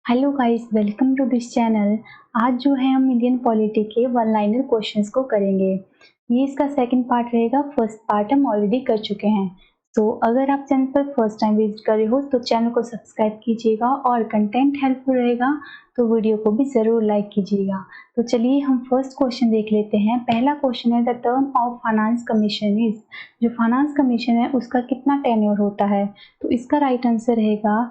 Hello guys, welcome to this channel. आज जो है हम इंडियन पॉलिटी के वन लाइनर क्वेश्चंस को करेंगे। ये इसका सेकंड पार्ट रहेगा। फर्स्ट पार्ट हम ऑलरेडी कर चुके हैं। तो अगर आप चैनल पर फर्स्ट टाइम विजिट कर रहे हो तो चैनल को सब्सक्राइब कीजिएगा और कंटेंट हेल्पफुल रहेगा तो वीडियो को भी ज़रूर लाइक कीजिएगा। तो चलिए हम फर्स्ट क्वेश्चन देख लेते हैं। पहला क्वेश्चन है, the term of finance commission is. जो फाइनेंस कमीशन है उसका कितना टेन्योर होता है? तो इसका राइट आंसर रहेगा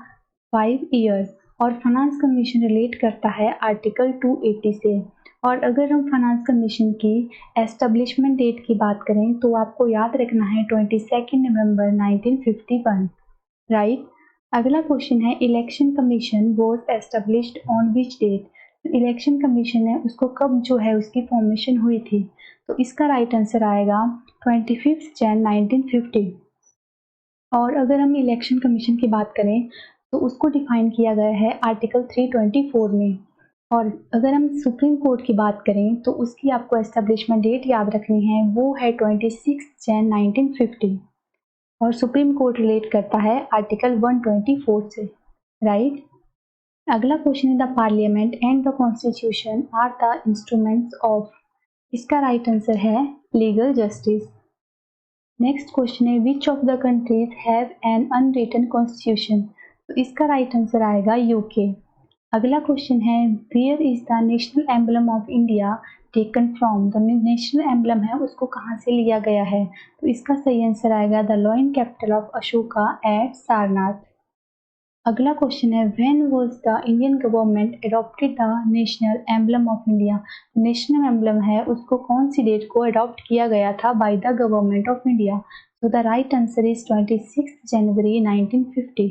5 ईयर्स। और फाइनेंस कमीशन रिलेट करता है आर्टिकल 280 से। और अगर हम फाइनेंस कमीशन की एस्टेब्लिशमेंट डेट की बात करें तो आपको याद रखना है 22 नवंबर 1951, राइट। अगला क्वेश्चन है, election commission was established on which date. Election commission है उसको कब जो है उसकी फॉर्मेशन हुई थी? तो इसका राइट आंसर आएगा 25 जन 1950। और अगर हम इलेक्शन कमीशन की बात करें तो उसको डिफाइन किया गया है आर्टिकल 324 में। और अगर हम सुप्रीम कोर्ट की बात करें तो उसकी आपको एस्टेब्लिशमेंट डेट याद रखनी है, वो है 26 जन 1950। और सुप्रीम कोर्ट रिलेट करता है आर्टिकल 124 से, राइट। अगला क्वेश्चन है, the parliament and the constitution are the instruments of. इसका राइट आंसर है लीगल जस्टिस। नेक्स्ट क्वेश्चन है, which of the countries have an unwritten constitution. तो इसका राइट आंसर आएगा यूके। अगला क्वेश्चन है, where is the national emblem of India taken from. The national emblem है उसको कहाँ से लिया गया है? तो इसका सही आंसर आएगा the lion capital of Ashoka at Sarnath. अगला क्वेश्चन है, when was the Indian government adopted the national emblem of India. National emblem है उसको कौन सी डेट को अडॉप्ट किया गया था by the government of India? तो द राइट आंसर इज 26 जनवरी 1950।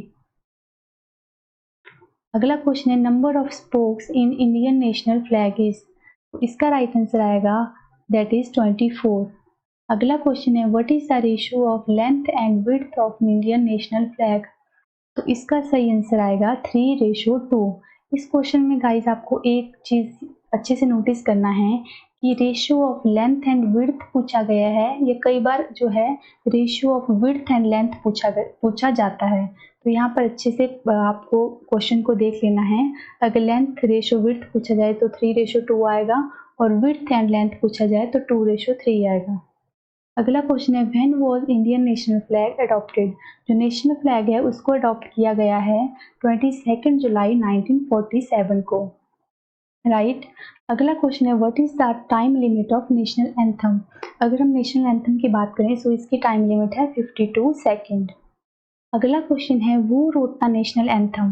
अगला क्वेश्चन है, number of spokes in Indian national flag is. इसका राइट आंसर आएगा दैट इज 24। अगला क्वेश्चन है, what is the ratio of length and width of Indian national flag. तो इसका सही आंसर आएगा 3:2। इस क्वेश्चन में गाइस आपको एक चीज अच्छे से नोटिस करना है कि ratio of length and width पूछा गया है। ये कई बार जो है ratio of width and length पूछा जाता है। तो यहाँ पर अच्छे से आपको क्वेश्चन को देख लेना है। अगर लेंथ रेशियो विड्थ पूछा जाए तो 3:2 आएगा और विड्थ एंड लेंथ पूछा जाए तो 2:3 आएगा। अगला क्वेश्चन है, when was Indian national flag adopted. जो नेशनल फ्लैग है उसको अडॉप्ट किया गया है 22 जुलाई 1947 को, राइट। अगला क्वेश्चन है, what is the time limit of national anthem. अगर हम नेशनल एंथम की बात करें तो इसकी टाइम लिमिट है 52 सेकेंड। अगला क्वेश्चन है, who wrote the national anthem.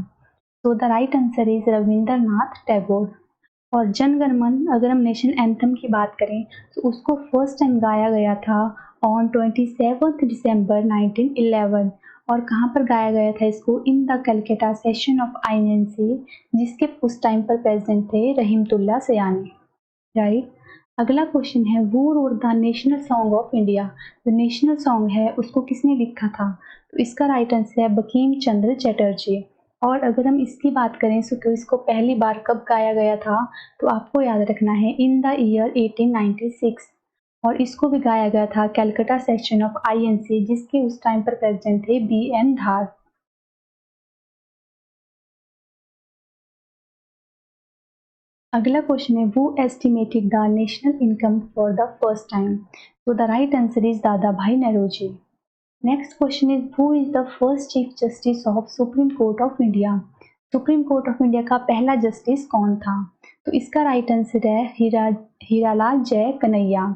तो the right answer is Rabindranath Tagore. और जन गण मन, अगर हम नेशनल एंथम की बात करें तो उसको फर्स्ट टाइम गाया गया था ऑन 27 दिसंबर 1911। और कहाँ पर गाया गया था इसको? In the Calcutta session of INC, जिसके उस टाइम पर प्रेजेंट थे रहीमतुल्ला सयानी, राइट। अगला क्वेश्चन है, वो road the national song of India. जो नेशनल सॉन्ग है उसको किसने लिखा था? तो इसका राइट आंसर है बंकिम चंद्र चटर्जी। और अगर हम इसकी बात करें तो इसको पहली बार कब गाया गया था? तो आपको याद रखना है इन द ईयर 1896। और इसको भी गाया गया था कैलकाटा सेक्शन ऑफ INC, जिसके उस टाइम पर प्रेसिडेंट थे BN धार। अगला क्वेश्चन है, who estimated the national income for the first time. तो the right answer is Dadabhai Naoroji. Next question is, who is the first chief justice of supreme court of India. Supreme court of India का पहला justice कौन था? तो इसका right answer है हीरालाल जय Kanhaiya.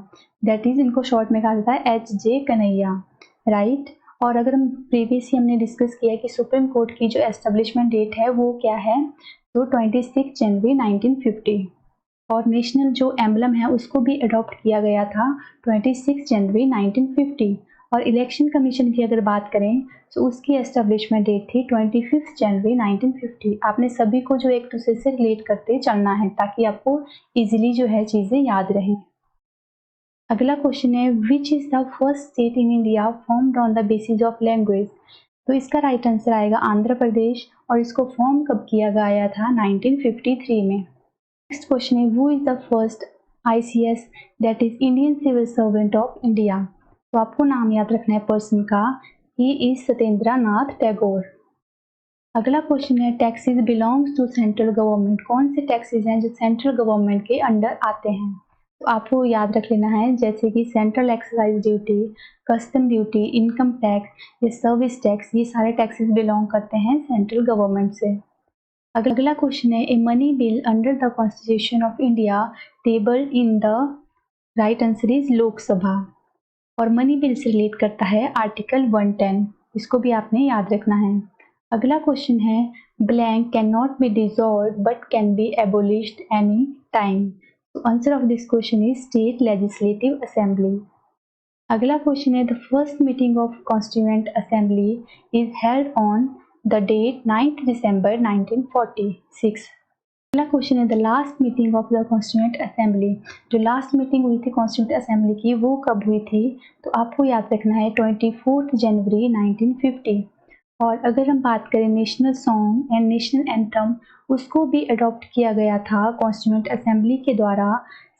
That is इनको शॉर्ट में कहा जाता है HJ कन्हैया, राइट। और अगर हम प्रीवियसली हमने डिस्कस किया कि सुप्रीम कोर्ट की जो एस्टेब्लिशमेंट डेट है वो क्या है, तो 26 जनवरी 1950। और नेशनल जो एम्बलम है उसको भी अडॉप्ट किया गया था 26 जनवरी 1950। और इलेक्शन कमीशन की अगर बात करें तो उसकी एस्टेब्लिशमेंट डेट थी 25 जनवरी 1950। आपने सभी को जो एक दूसरे से रिलेट करते चलना है ताकि आपको इजीली जो है चीज़ें याद रहें। अगला क्वेश्चन है, which is the first state in India formed on the basis of language. तो इसका राइट आंसर आएगा आंध्र प्रदेश। और इसको फॉर्म कब किया गया था? 1953 में। नेक्स्ट क्वेश्चन है, who is the first ICS that is Indian civil servant of India. तो आपको नाम याद रखना है पर्सन का, ही इज सत्येंद्र नाथ टैगोर। अगला क्वेश्चन है taxes belongs to central government. कौन से टैक्सेस हैं जो सेंट्रल गवर्नमेंट के अंडर आते हैं? तो आपको याद रख लेना है, जैसे कि central excise duty, custom duty, income tax, ये सर्विस टैक्स, ये सारे टैक्सेस बिलोंग करते हैं सेंट्रल गवर्नमेंट से। अगला क्वेश्चन है a money bill under the constitution of India tabled in the, right answer is Lok Sabha. और मनी बिल से रिलेट करता है आर्टिकल 110, इसको भी आपने याद रखना है। अगला क्वेश्चन है blank can not be dissolve but can be abolished any time. तो answer of this question is state legislative assembly. अगला क्वेश्चन है the first meeting of constituent assembly is held on the date 9 December 1946। अगला question है the last meeting of the constituent assembly. जो last meeting हुई थी constituent assembly की वो कब हुई थी? तो आपको याद रखना है 24 जनवरी 1950। और अगर हम बात करें national song and national anthem, उसको भी अडॉप्ट किया गया था कॉन्स्टिट्यूएंट असेंबली के द्वारा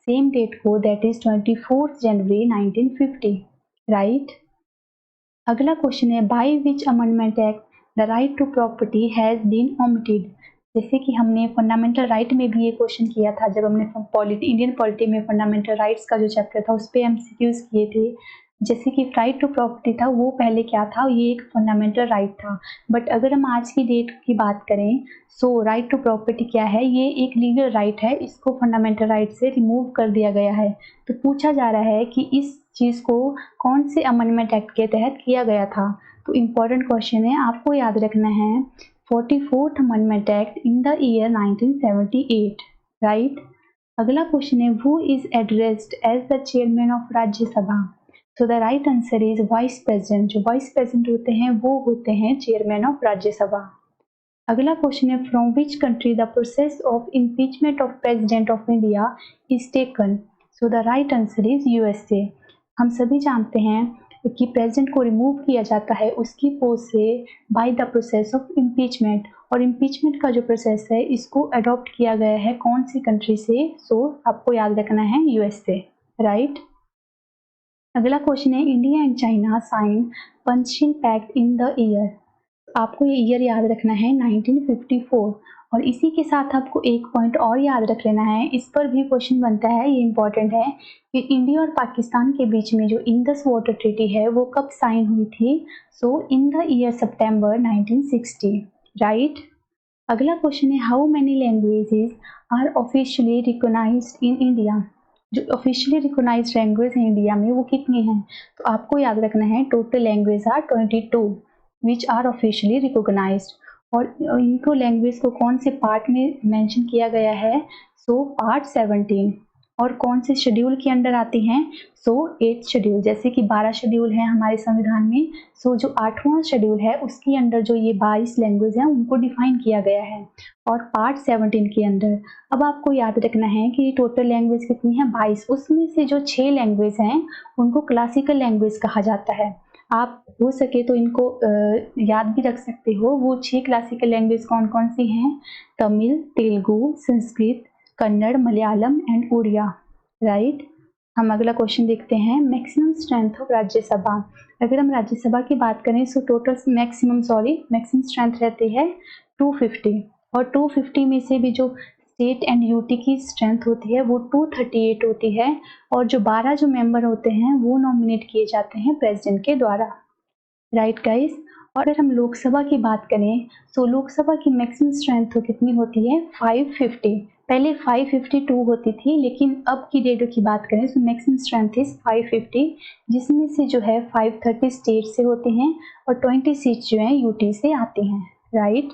सेम डेट को, दैट इज 24 जनवरी 1950, राइट। अगला क्वेश्चन है by which amendment act the right to property has been omitted. जैसे कि हमने फंडामेंटल राइट में भी ये क्वेश्चन किया था, जब हमने इंडियन पॉलिटी में फंडामेंटल राइट्स का जो चैप्टर था उस पर एमसीक्यूज किए थे। जैसे कि राइट टू प्रॉपर्टी था, वो पहले क्या था, ये एक फंडामेंटल राइट था। बट अगर हम आज की डेट की बात करें, सो राइट टू प्रॉपर्टी क्या है, ये एक लीगल राइट है, इसको फंडामेंटल राइट से रिमूव कर दिया गया है। तो पूछा जा रहा है कि इस चीज़ को कौन से अमेंडमेंट एक्ट के तहत किया गया था। तो इम्पोर्टेंट क्वेश्चन है, आपको याद रखना है 44th amendment act in the year 1978, right. अगला क्वेश्चन है who is addressed as the chairman of Rajya Sabha. तो the right answer is vice president. जो वाइस प्रेसिडेंट होते हैं वो होते हैं चेयरमैन ऑफ राज्यसभा। अगला क्वेश्चन है from which country the process of impeachment of president of India is taken. So the right answer is USA. हम सभी जानते हैं कि प्रेसिडेंट को रिमूव किया जाता है उसकी पोस्ट से by the process of impeachment, और इम्पीचमेंट का जो प्रोसेस है इसको अडॉप्ट किया गया है कौन सी कंट्री से? सो आपको याद रखना है यूएसए, राइट। अगला क्वेश्चन है इंडिया एंड चाइना साइन पंचिन पैक्ट इन द ईयर। आपको ये ईयर याद रखना है 1954। और इसी के साथ आपको एक पॉइंट और याद रख लेना है, इस पर भी क्वेश्चन बनता है, ये इंपॉर्टेंट है कि इंडिया और पाकिस्तान के बीच में जो इंडस वाटर ट्रीटी है वो कब साइन हुई थी? So in the year September 1960, right. अगला क्वेश्चन है how many languages are officially recognized in India. जो ऑफिशियली रिकॉग्नाइज्ड लैंग्वेज है इंडिया में वो कितनी हैं? तो आपको याद रखना है total language are 22 which are officially recognized. और इनको लैंग्वेज को कौन से पार्ट में मेंशन किया गया है? So part 17। और कौन से शेड्यूल के अंडर आती हैं? सो 8th शेड्यूल। जैसे कि 12 शेड्यूल हैं हमारे संविधान में, सो जो 8वां शेड्यूल है उसके अंडर जो ये 22 लैंग्वेज हैं उनको डिफाइन किया गया है, और पार्ट 17 के अंदर। अब आपको याद रखना है कि टोटल लैंग्वेज कितनी है? 22। उसमें से जो 6 लैंग्वेज हैं उनको क्लासिकल लैंग्वेज कहा जाता है। आप हो सके तो इनको याद भी रख सकते हो। वो 6 क्लासिकल लैंग्वेज कौन कौन सी हैं? Tamil, Telugu, Sanskrit, Kannada, Malayalam and Oriya, right. हम अगला क्वेश्चन देखते हैं मैक्सिमम स्ट्रेंथ ऑफ राज्यसभा। अगर हम राज्यसभा की बात करें तो टोटल मैक्सिमम स्ट्रेंथ रहती है 250, और 250 में से भी जो स्टेट एंड यूटी की स्ट्रेंथ होती है वो 238 होती है, और जो 12 जो मेंबर होते हैं वो नॉमिनेट किए जाते हैं प्रेसिडेंट के द्वारा, राइट गाइस। और अगर हम लोकसभा की बात करें तो लोकसभा की मैक्सिमम स्ट्रेंथ तो कितनी होती है? 550। पहले 552 होती थी, लेकिन अब की डेट की बात करें तो मैक्सिमम स्ट्रेंथ इज 550, जिसमें से जो है 530 स्टेट से होते हैं और 20 सीट्स जो हैं यूटी से आती हैं, राइट।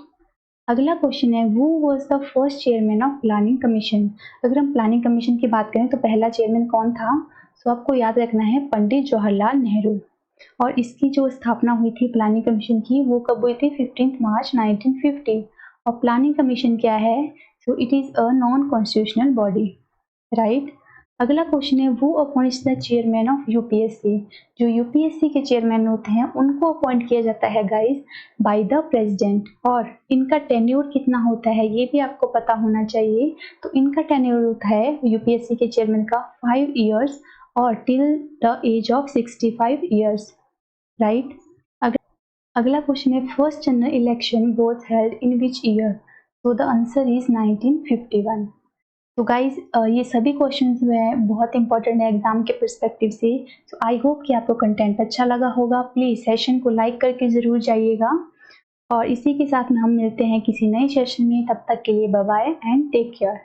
अगला क्वेश्चन है वो was the first chairman of planning commission. अगर हम प्लानिंग कमीशन की बात करें तो पहला चेयरमैन कौन था? तो आपको याद रखना है पंडित जवाहरलाल नेहरू। और इसकी जो स्थापना हुई थी प्लानिंग कमीशन की वो कब हुई थी? 15 मार्च 1950। और प्लानिंग कमीशन क्या है? So it is a non constitutional body, right. अगला क्वेश्चन है वो appoints the chairman of UPSC. जो यूपीएससी के चेयरमैन होते हैं उनको अपॉइंट किया जाता है गाइस बाय द प्रेसिडेंट, और इनका टेन्योर कितना होता है ये भी आपको पता होना चाहिए। तो इनका टेन्योर होता है यूपीएससी के चेयरमैन का 5 इयर्स और till the age of 65 years, right. अगला क्वेश्चन है first general election was held in which year? तो द आंसर इज 1951। तो गाइज ये सभी क्वेश्चंस जो है बहुत इंपॉर्टेंट है एग्जाम के पर्सपेक्टिव से। तो आई होप कि आपको कंटेंट अच्छा लगा होगा। प्लीज़ सेशन को लाइक करके ज़रूर जाइएगा और इसी के साथ में हम मिलते हैं किसी नए सेशन में। तब तक के लिए bye bye and take care.